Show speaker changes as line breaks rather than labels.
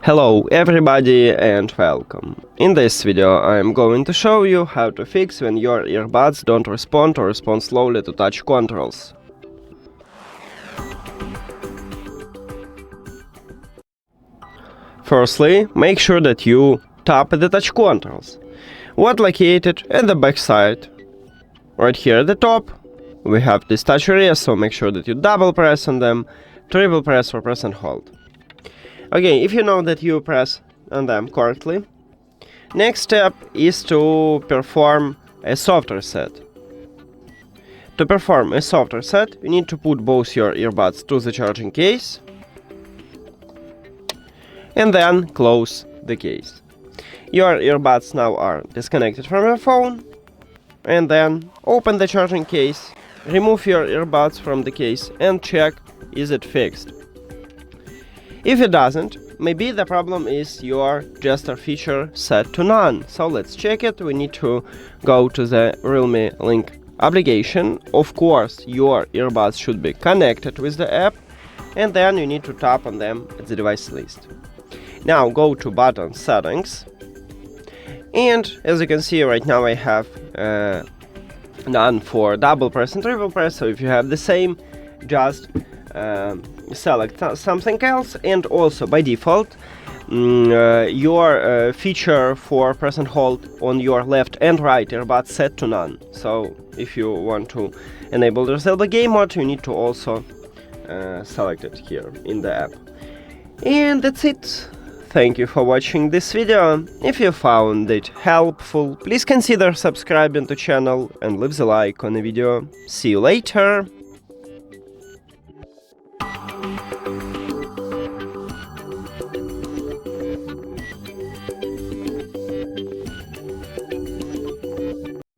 Hello everybody and welcome. In this video I am going to show you how to fix when your earbuds don't respond or respond slowly to touch controls. Firstly, make sure that you tap the touch controls. What located at the back side. Right here at the top we have this touch area, so make sure that you double press on them, triple press or press and hold. Okay, if you know that you press on them correctly, next step is to perform a soft reset. To perform a soft reset, you need to put both your earbuds to the charging case and then close the case. Your earbuds now are disconnected from your phone, and then open the charging case, remove your earbuds from the case and check is it fixed. If it doesn't, maybe the problem is your gesture feature set to none. So let's check it. We need to go to the REALME Link application. Of course, your earbuds should be connected with the app, and then you need to tap on them at the device list. Now go to button settings, and as you can see right now I have none for double press and triple press, so if you have the same, just select something else. And also by default your feature for press and hold on your left and right earbuds set to none. So if you want to enable the Zelda game mode, you need to also select it here in the app. And that's it. Thank you for watching this video. If you found it helpful, please consider subscribing to the channel and leave the like on the video. See you later!